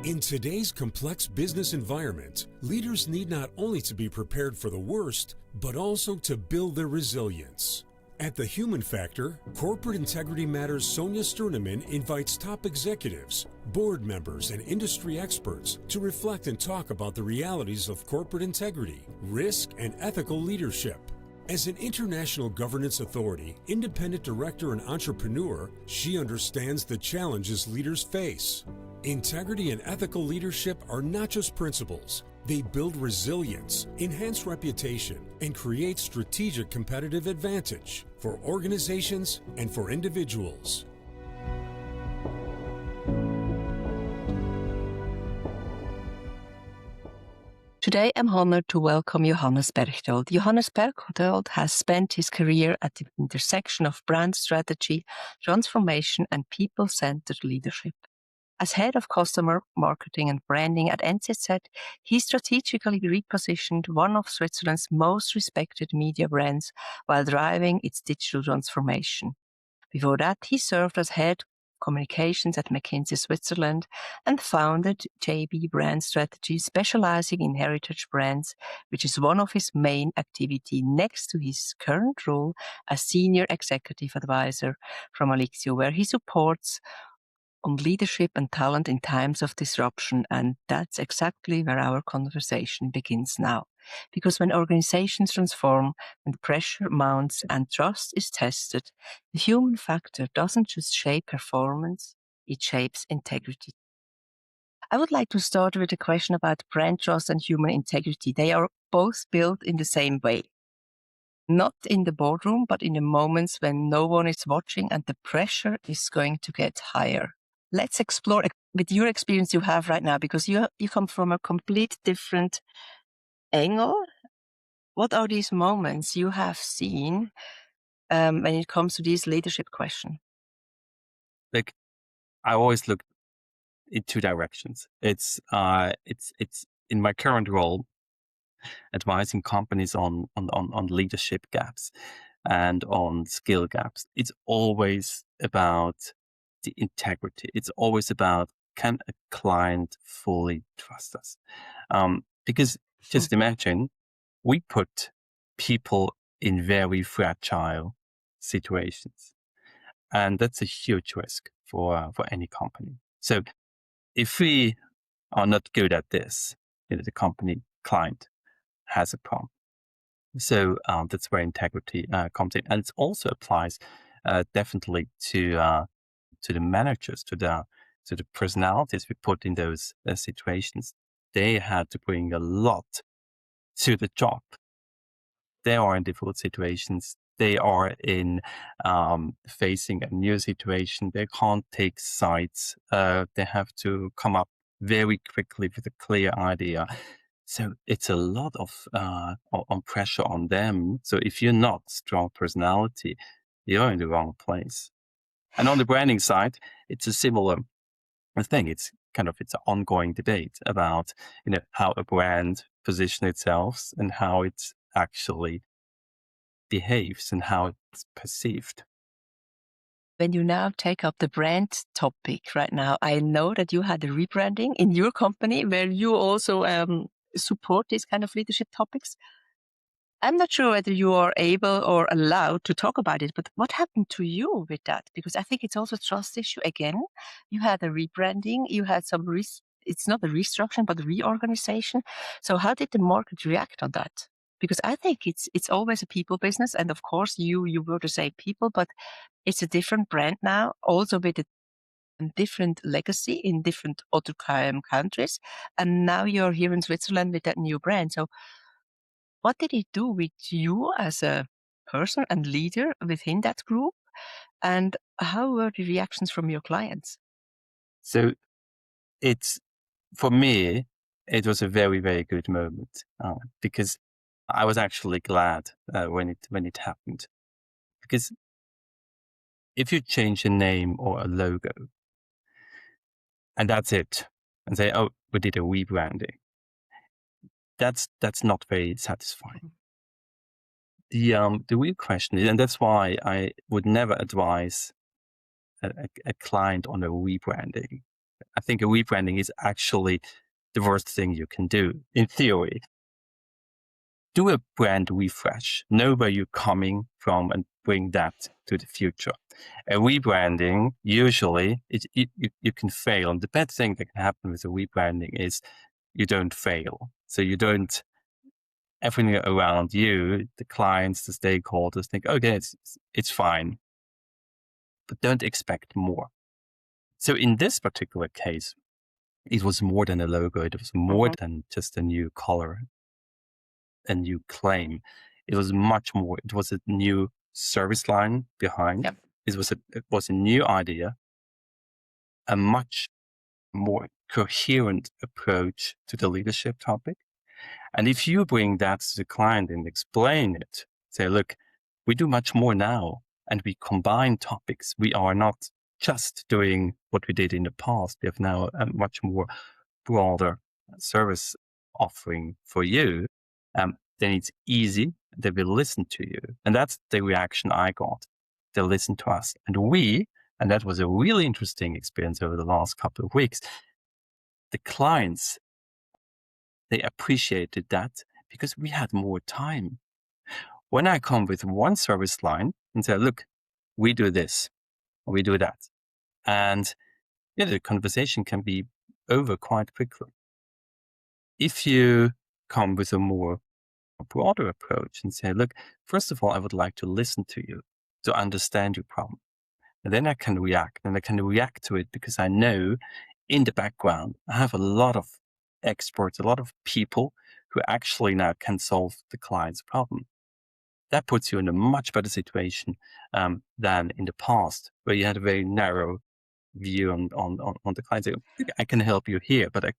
In today's complex business environment, leaders need not only to be prepared for the worst, but also to build their resilience. At The Human Factor, Corporate Integrity Matters' Sonja Stirnimann invites top executives, board members, and industry experts to reflect and talk about the realities of corporate integrity, risk, and ethical leadership. As an international governance authority, independent director, and entrepreneur, she understands the challenges leaders face. Integrity and ethical leadership are not just principles. They build resilience, enhance reputation, and create strategic competitive advantage for organizations and for individuals. Today, I'm honored to welcome Johannes Berchtold. Johannes Berchtold has spent his career at the intersection of brand strategy, transformation, and people-centered leadership. As head of customer marketing and branding at NZZ, he strategically repositioned one of Switzerland's most respected media brands while driving its digital transformation. Before that, he served as head communications at McKinsey Switzerland and founded JB Brand Strategy, specializing in heritage brands, which is one of his main activities next to his current role as senior executive advisor from Alixio, where he supports on leadership and talent in times of disruption. And that's exactly where our conversation begins now. Because when organizations transform, when pressure mounts and trust is tested, the human factor doesn't just shape performance, it shapes integrity. I would like to start with a question about brand trust and human integrity. They are both built in the same way. Not in the boardroom, but in the moments when no one is watching and the pressure is going to get higher. Let's explore with your experience you have right now, because you come from a complete different angle. What are these moments you have seen when it comes to these leadership questions? Like, I always look in two directions. It's in my current role, advising companies on leadership gaps and on skill gaps. It's always about the integrity. It's always about, can a client fully trust us? Because just imagine, we put people in very fragile situations, and that's a huge risk for any company. So if we are not good at this, the company client has a problem. So that's where integrity comes in, and it also applies definitely to the managers, to the personalities we put in those situations. They had to bring a lot to the job. They are in difficult situations. They are in facing a new situation. They can't take sides. They have to come up very quickly with a clear idea. So it's a lot of on pressure on them. So if you're not strong personality, you're in the wrong place. And on the branding side, it's a similar thing. It's an ongoing debate about how a brand positions itself and how it actually behaves and how it's perceived. When you now take up the brand topic right now, I know that you had a rebranding in your company where you also support these kind of leadership topics. I'm not sure whether you are able or allowed to talk about it, but what happened to you with that? Because I think it's also a trust issue. Again, you had a rebranding, you had some it's not a restructuring, but a reorganization. So how did the market react on that? Because I think it's always a people business. And of course, you were the same people, but it's a different brand now, also with a different legacy in different other countries. And now you're here in Switzerland with that new brand. So what did it do with you as a person and leader within that group? And how were the reactions from your clients? So for me, it was a very, very good moment because I was actually glad when it happened. Because if you change a name or a logo and that's it, and say, oh, we did a rebranding, that's not very satisfying. The real question is, and that's why I would never advise a client on a rebranding, I think a rebranding is actually the worst thing you can do, in theory. Do a brand refresh. Know where you're coming from and bring that to the future. A rebranding, usually, you can fail. And the bad thing that can happen with a rebranding is you don't fail. So you don't, everything around you, the clients, the stakeholders think, okay, it's fine. But don't expect more. So in this particular case, it was more than a logo. It was more than just a new color, a new claim. It was much more. It was a new service line behind. Yep. It was a new idea, a much more coherent approach to the leadership topic. And if you bring that to the client and explain it, say, look, we do much more now, and we combine topics. We are not just doing what we did in the past. We have now a much more broader service offering for you. Then it's easy. They will listen to you. And that's the reaction I got. They listen to us. And that was a really interesting experience over the last couple of weeks. The clients, they appreciated that because we had more time. When I come with one service line and say, look, we do this, we do that. And the conversation can be over quite quickly. If you come with a broader approach and say, look, first of all, I would like to listen to you, to understand your problem. And then I can react, and I can react to it because I know in the background, I have a lot of experts, a lot of people who actually now can solve the client's problem. That puts you in a much better situation than in the past, where you had a very narrow view on the client. So, I can help you here, but I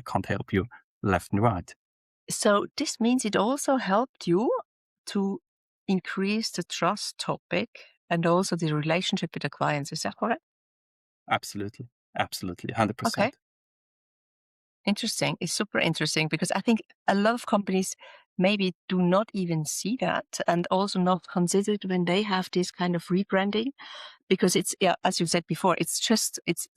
can't help you left and right. So this means it also helped you to increase the trust topic and also the relationship with the clients. Is that correct? Absolutely. 100%. Okay. Interesting. It's super interesting because I think a lot of companies maybe do not even see that and also not consider it when they have this kind of rebranding, because it's, as you said before, it's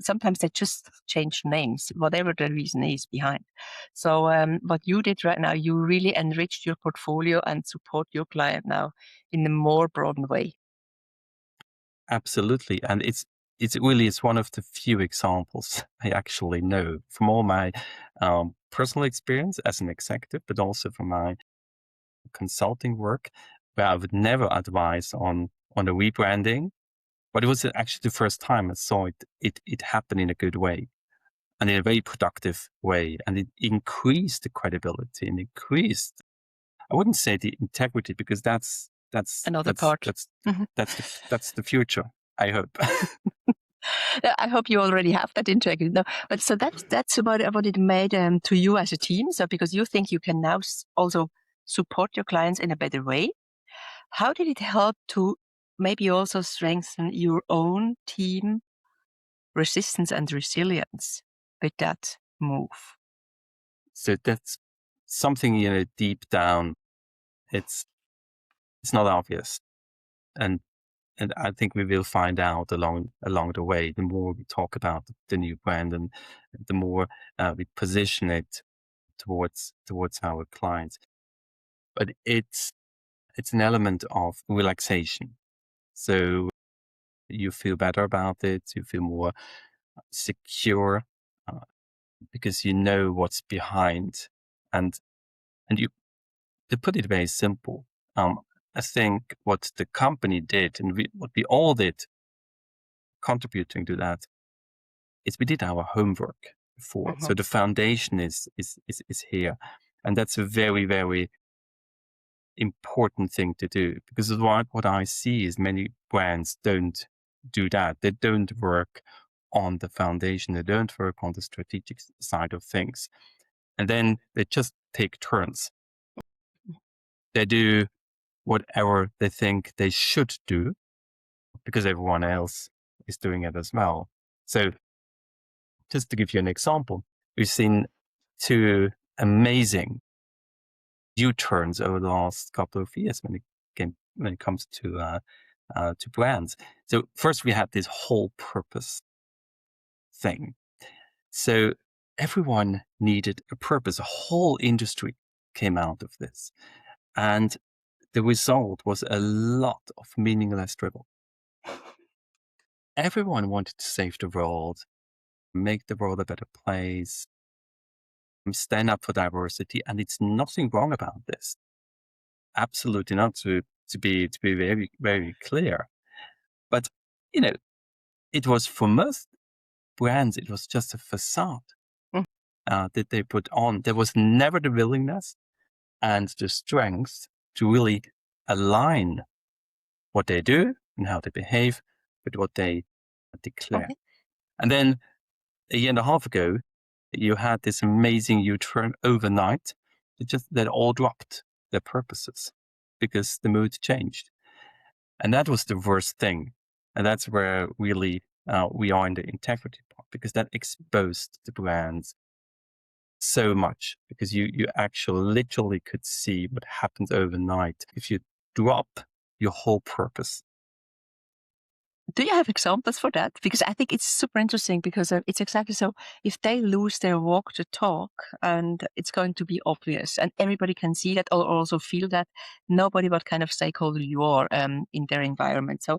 sometimes they just change names, whatever the reason is behind. So what you did right now, you really enriched your portfolio and support your client now in a more broadened way. Absolutely. And it's one of the few examples I actually know from all my personal experience as an executive, but also from my consulting work, where I would never advise on a rebranding. But it was actually the first time I saw it happen in a good way and in a very productive way. And it increased the credibility and increased, I wouldn't say the integrity, because that's Another part. That's the future, I hope. I hope you already have that integrity. No, but so that's about what it made to you as a team. So because you think you can now also support your clients in a better way, how did it help to maybe also strengthen your own team resistance and resilience with that move? So that's something, deep down, it's not obvious. And I think we will find out along the way. The more we talk about the new brand and the more we position it towards our clients. But it's an element of relaxation. So you feel better about it. You feel more secure because you know what's behind. And you, to put it very simple, I think what the company did and what we all did contributing to that is we did our homework before. So the foundation is here. And that's a very, very important thing to do, because what I see is many brands don't do that. They don't work on the foundation. They don't work on the strategic side of things. And then they just take turns. They do whatever they think they should do because everyone else is doing it as well. So just to give you an example, we've seen two amazing U-turns over the last couple of years when it comes to brands. So first we had this whole purpose thing So everyone needed a purpose. A whole industry came out of this. And the result was a lot of meaningless dribble. Everyone wanted to save the world, make the world a better place, stand up for diversity, and it's nothing wrong about this. Absolutely not, to be very, very clear. But, it was, for most brands, it was just a facade that they put on. There was never the willingness and the strength to really align what they do and how they behave with what they declare. Okay. And then a year and a half ago, you had this amazing U-turn overnight. That all dropped their purposes because the mood changed. And that was the worst thing. And that's where really we are in the integrity part, because that exposed the brands so much, because you actually literally could see what happens overnight if you drop your whole purpose. Do you have examples for that? Because I think it's super interesting, because it's exactly so. If they lose their walk to talk, and it's going to be obvious, and everybody can see that or also feel that, nobody what kind of stakeholder you are in their environment. So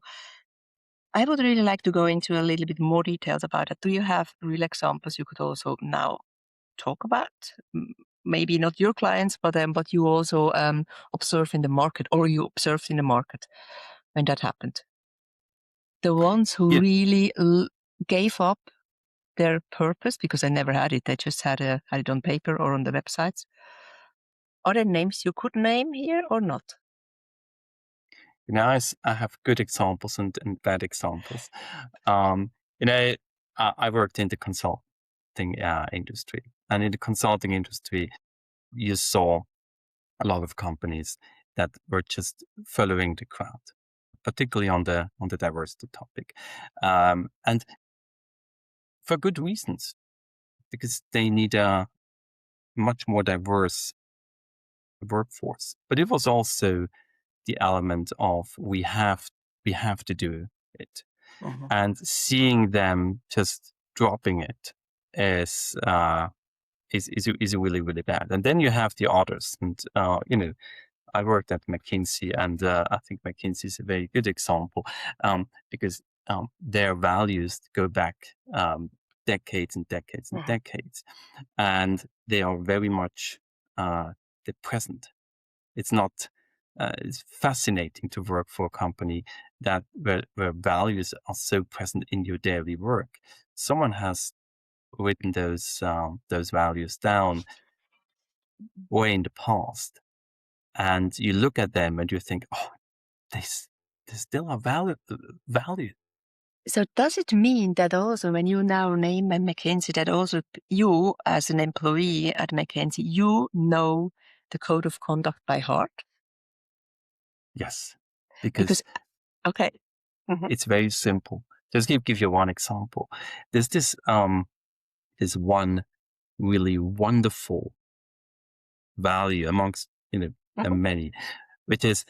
I would really like to go into a little bit more details about that. Do you have real examples you could also now talk about? Maybe not your clients, but you also observe in the market, or you observed in the market when that happened. The ones who Yeah. really gave up their purpose because they never had it. They just had it on paper or on the websites. Are there names you could name here or not? I have good examples and bad examples. I worked in the consulting industry, and in the consulting industry, you saw a lot of companies that were just following the crowd, particularly on the diversity topic, and for good reasons, because they need a much more diverse workforce. But it was also the element of we have to do it, and seeing them just dropping it is really, really bad. And then you have the others, and I worked at McKinsey, and I think McKinsey is a very good example, because their values go back decades and decades and decades, and they are very much the present. It's not. It's fascinating to work for a company where values are so present in your daily work. Someone has written those values down way in the past, and you look at them and you think, oh, they still are value. So does it mean that also when you now name McKinsey, that also you as an employee at McKinsey, you know the code of conduct by heart? Yes, because okay. it's very simple. Just give you one example. There's this one really wonderful value amongst many, which is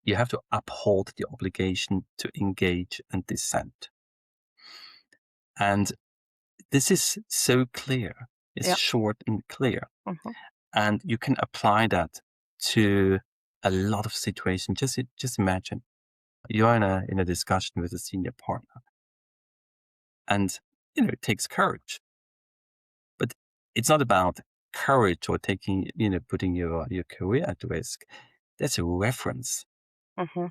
you have to uphold the obligation to engage and dissent. And this is so clear. It's short and clear. And you can apply that to a lot of situations. Just imagine you're in a discussion with a senior partner, and it takes courage. But it's not about courage or putting your career at risk. That's a reference.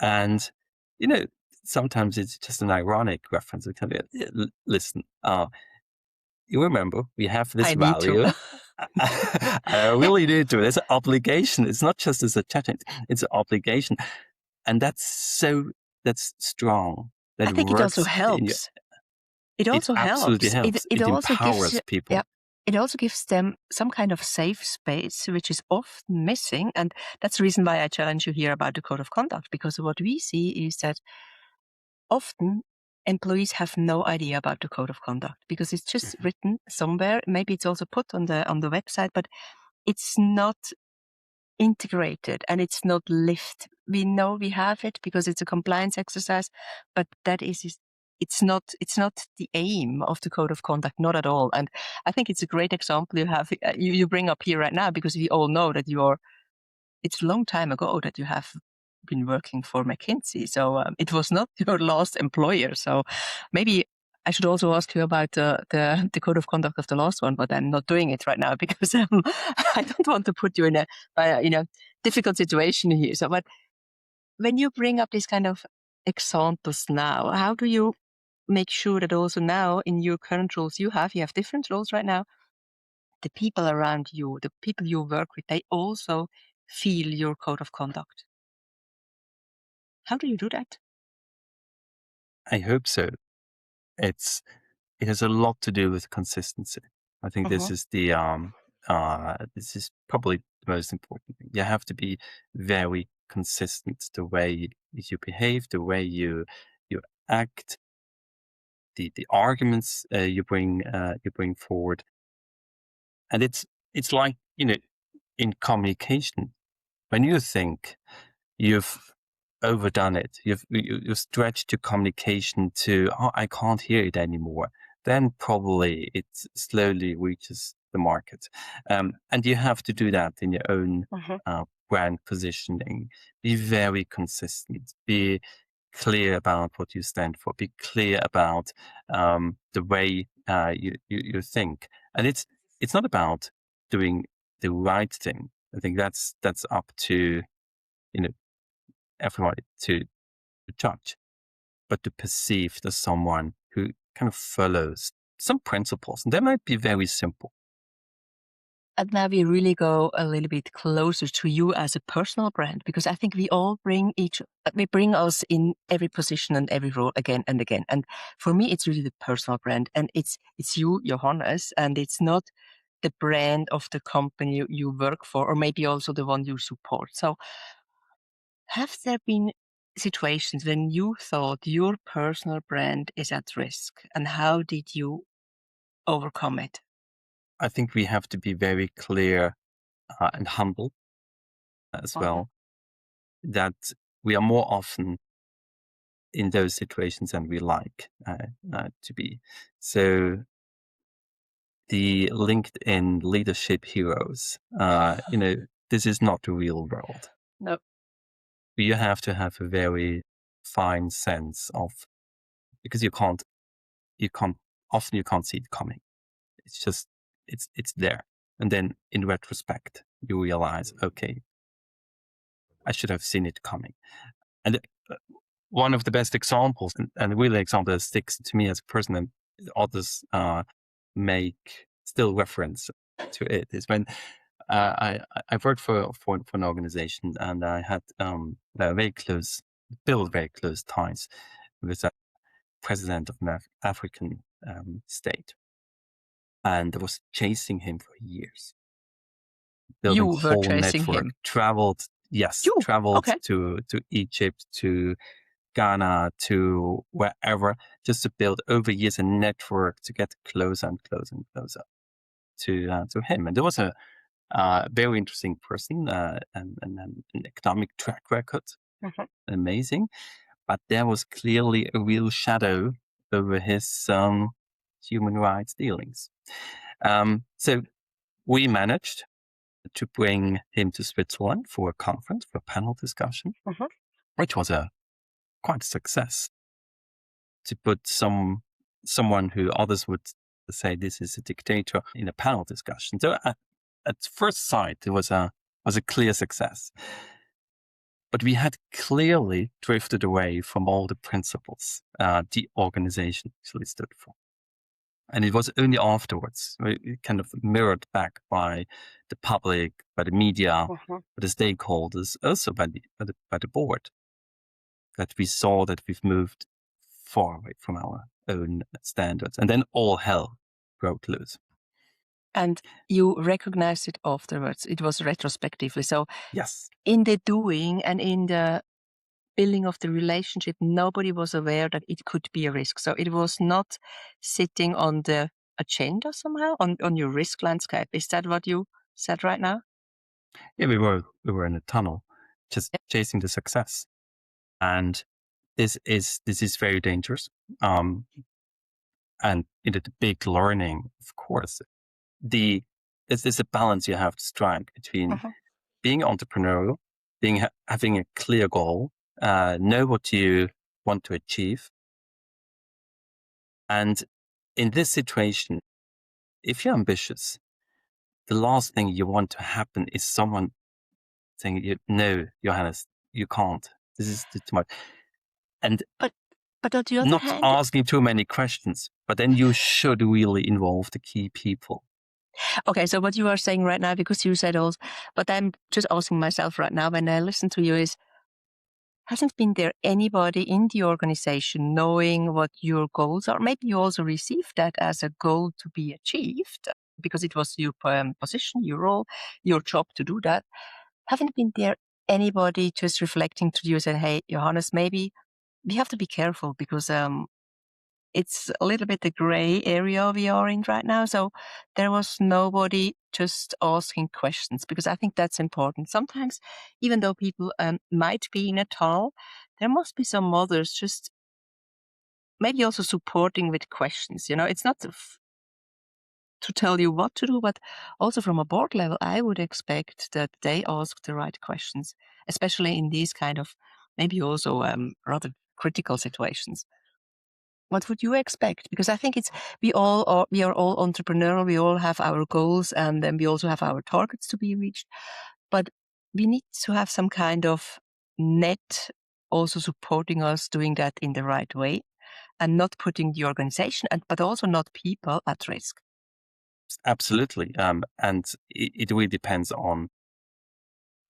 And sometimes it's just an ironic reference. It can be, listen, you remember we have this value. I really need to. There's an obligation. It's not just as a chat. It's an obligation, and that's strong. That I think it also helps. It also absolutely helps. It also empowers people. Yeah, it also gives them some kind of safe space, which is often missing. And that's the reason why I challenge you here about the code of conduct, because what we see is that often employees have no idea about the code of conduct because it's just written somewhere. Maybe it's also put on the website, but it's not integrated and it's not lived. We know we have it because it's a compliance exercise, but that is it's not the aim of the code of conduct, not at all. And I think it's a great example you have you bring up here right now, because we all know that it's a long time ago that you have been working for McKinsey. So it was not your last employer. So maybe I should also ask you about the code of conduct of the last one, but I'm not doing it right now because I don't want to put you in a difficult situation here. So, but when you bring up these kind of examples now, how do you make sure that also now in your current roles you have different roles right now, the people around you, the people you work with, they also feel your code of conduct? How do you do that? I hope so. It has a lot to do with consistency. I think this is this is probably the most important thing. You have to be very consistent, the way you behave, the way you act, the arguments you bring forward. And it's like, in communication, when you think you've overdone it, you've stretched your communication to, I can't hear it anymore, then probably it slowly reaches the market. And you have to do that in your own brand positioning. Be very consistent. Be clear about what you stand for. Be clear about the way you think. And it's not about doing the right thing. I think that's up to everybody to judge, but to perceive as someone who kind of follows some principles, and they might be very simple. And now we really go a little bit closer to you as a personal brand, because I think we all bring us in every position and every role again and again. And for me, it's really the personal brand, and it's you, Johannes, and it's not the brand of the company you work for, or maybe also the one you support. So have there been situations when you thought your personal brand is at risk, and how did you overcome it? I think we have to be very clear and humble as well, that we are more often in those situations than we like to be. So the LinkedIn leadership heroes, this is not the real world. No. You have to have a very fine sense of, because you can't see it coming. It's just, it's there. And then in retrospect, you realize, okay, I should have seen it coming. And one of the best examples, and a really example that sticks to me as a person, and others make still reference to it, is when I worked for an organization, and I had very close ties with the president of an African state, and I was chasing him for years. Building You a were whole chasing network, him. traveled Okay. to Egypt, to Ghana, to wherever, just to build over years a network to get closer and closer and closer to him. And there was a very interesting person and an economic track record, amazing. But there was clearly a real shadow over his human rights dealings. So we managed to bring him to Switzerland for a conference, for a panel discussion, which was quite a success. To put someone who others would say this is a dictator in a panel discussion. So at first sight, it was a clear success. But we had clearly drifted away from all the principles the organization actually stood for. And it was only afterwards, kind of mirrored back by the public, by the media, by the stakeholders, also by the board, that we saw that we've moved far away from our own standards. And then all hell broke loose. And you recognized it afterwards. It was retrospectively. So yes, in the doing and in the building of the relationship, nobody was aware that it could be a risk. So it was not sitting on the agenda somehow, on your risk landscape. Is that what you said right now? Yeah, we were in a tunnel, just chasing the success. And this is very dangerous. And the big learning, of course, there's a balance you have to strike between being entrepreneurial, having a clear goal, know what you want to achieve. And in this situation, if you're ambitious, the last thing you want to happen is someone saying, "No, Johannes, you can't. This is too much." And but on the other not hand, asking too many questions, but then you should really involve the key people. okay, so what you are saying right now, because you said also, but I'm just asking myself right now when I listen to you is, hasn't been there anybody in the organization knowing what your goals are? Maybe you also received that as a goal to be achieved because it was your position, your role, your job to do that. Haven't been there anybody just reflecting to you and saying, hey, Johannes, maybe we have to be careful because it's a little bit the gray area we are in right now. So there was nobody just asking questions because I think that's important. Sometimes, even though people might be in a tunnel, there must be some others just maybe also supporting with questions. You know, it's not to tell you what to do, but also from a board level, I would expect that they ask the right questions, especially in these kind of maybe also rather critical situations. What would you expect? Because I think we are all entrepreneurial. We all have our goals, and then we also have our targets to be reached. But we need to have some kind of net also supporting us doing that in the right way, and not putting the organization but also not people at risk. Absolutely, and it really depends on.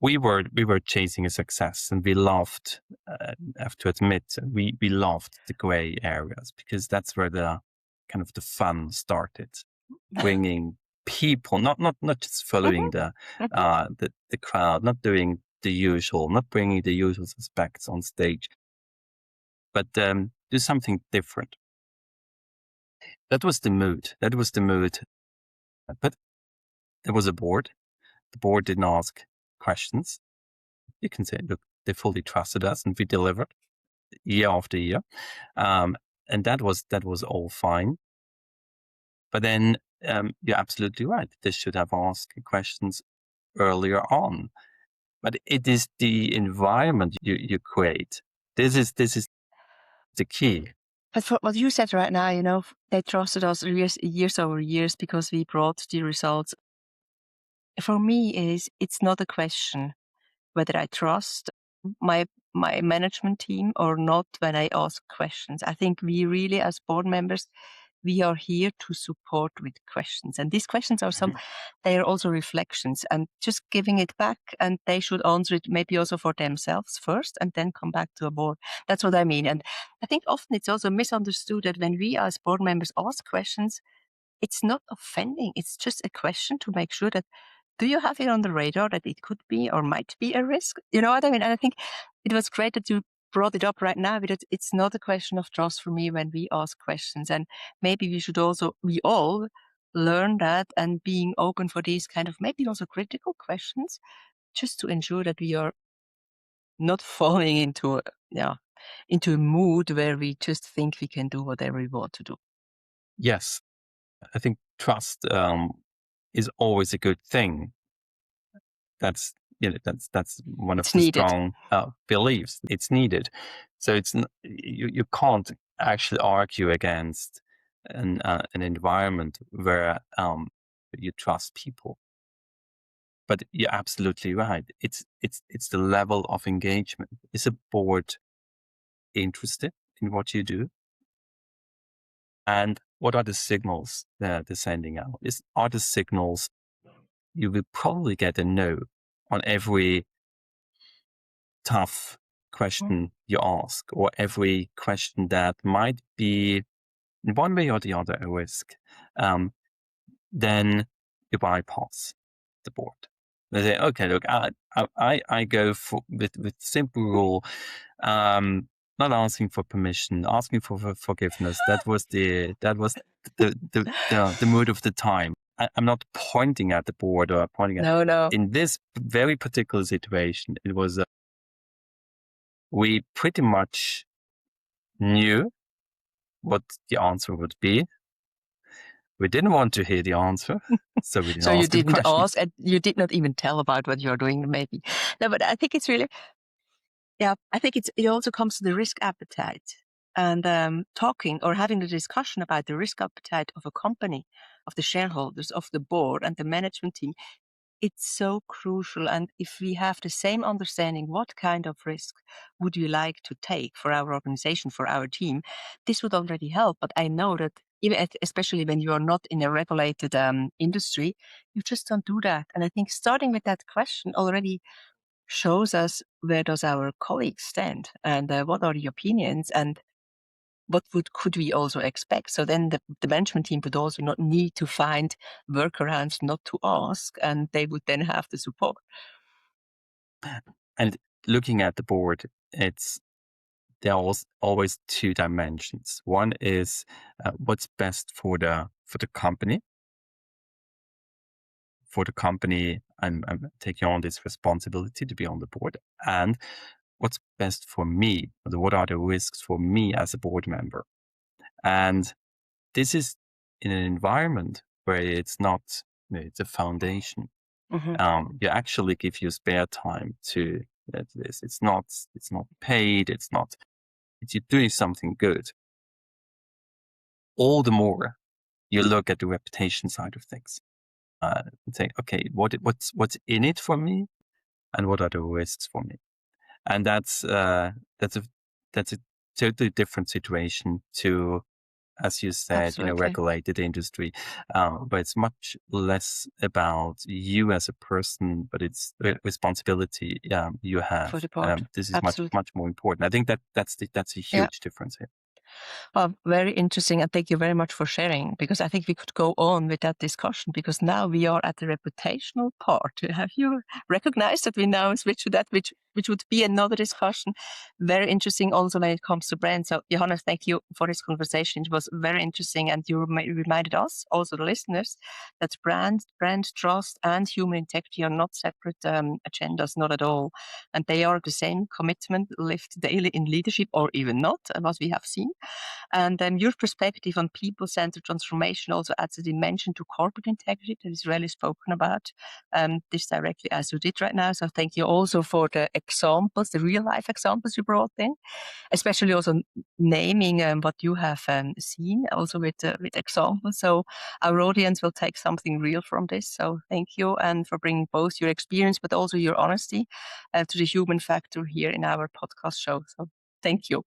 We were chasing a success, and we loved. I have to admit, we loved the gray areas because that's where the kind of the fun started. Bringing people, not just following the crowd, not doing the usual, not bringing the usual suspects on stage, but do something different. That was the mood. But there was a board. The board didn't ask questions. You can say, look, they fully trusted us, and we delivered year after year, and that was all fine. But then you're absolutely right. They should have asked questions earlier on. But it is the environment you create. This is the key. But for what you said right now, you know, they trusted us years over years because we brought the results. For me, it's not a question whether I trust my management team or not when I ask questions. I think we really, as board members, we are here to support with questions. And these questions are they are also reflections and just giving it back, and they should answer it maybe also for themselves first and then come back to a board. That's what I mean. And I think often it's also misunderstood that when we as board members ask questions, it's not offending. It's just a question to make sure that, do you have it on the radar that it could be or might be a risk? You know what I mean? And I think it was great that you brought it up right now, because it's not a question of trust for me when we ask questions. And maybe we all learn that, and being open for these kind of maybe also critical questions, just to ensure that we are not falling into a mood where we just think we can do whatever we want to do. Yes, I think trust is always a good thing. That's one of the strong beliefs. It's needed. So you can't actually argue against an environment where you trust people. But you're absolutely right. It's the level of engagement. Is a board interested in what you do? And what are the signals that they're sending out? Are the signals you will probably get a no on every tough question you ask, or every question that might be in one way or the other a risk, then you bypass the board. They say, okay, look, I go with simple rule, not asking for permission, asking for forgiveness. That was the mood of the time. I'm not pointing at the board or pointing at. No. In this very particular situation, it was we pretty much knew what the answer would be. We didn't want to hear the answer, so we didn't So you ask the didn't question. ask, and you did not even tell about what you're doing, maybe. No, but I think it's really, I think it also comes to the risk appetite and talking or having a discussion about the risk appetite of a company, of the shareholders, of the board and the management team. It's so crucial. And if we have the same understanding, what kind of risk would you like to take for our organization, for our team, this would already help. But I know that especially when you are not in a regulated industry, you just don't do that. And I think starting with that question already shows us where does our colleagues stand and what are the opinions and what could we also expect? So then the management team would also not need to find workarounds not to ask, and they would then have the support. And looking at the board, there are always two dimensions. One is what's best for the company. For the company, I'm taking on this responsibility to be on the board, and what's best for me. What are the risks for me as a board member? And this is in an environment where it's not, it's a foundation. Mm-hmm. You actually give your spare time to this. It's not paid. You're doing something good. All the more you look at the reputation side of things and say, okay, what's in it for me, and what are the risks for me? And that's a totally different situation to, as you said, Absolutely. regulated industry, but it's much less about you as a person, but it's the responsibility you have. For the board. This is Absolutely. much more important. I think that's a huge difference here. Well, very interesting, and thank you very much for sharing, because I think we could go on with that discussion, because now we are at the reputational part. Have you recognized that we now switch to that, which would be another discussion? Very interesting also when it comes to brand. So Johannes, thank you for this conversation. It was very interesting, and you reminded us, also the listeners, that brand trust and human integrity are not separate agendas, not at all. And they are the same commitment lived daily in leadership, or even not, as we have seen. And your perspective on people-centered transformation also adds a dimension to corporate integrity that is rarely spoken about this directly as you did right now. So thank you also for the examples, the real-life examples you brought in, especially also naming what you have seen, also with examples. So our audience will take something real from this. So thank you, and for bringing both your experience but also your honesty to the human factor here in our podcast show. So thank you.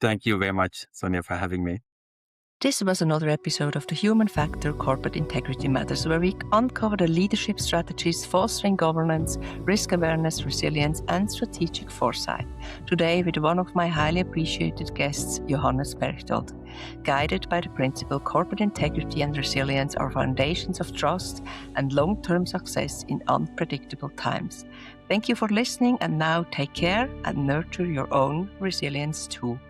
Thank you very much, Sonja, for having me. This was another episode of the Human Factor Corporate Integrity Matters, where we uncover the leadership strategies fostering governance, risk awareness, resilience, and strategic foresight. Today, with one of my highly appreciated guests, Johannes Berchtold. Guided by the principle corporate integrity and resilience are foundations of trust and long-term success in unpredictable times. Thank you for listening, and now take care and nurture your own resilience too.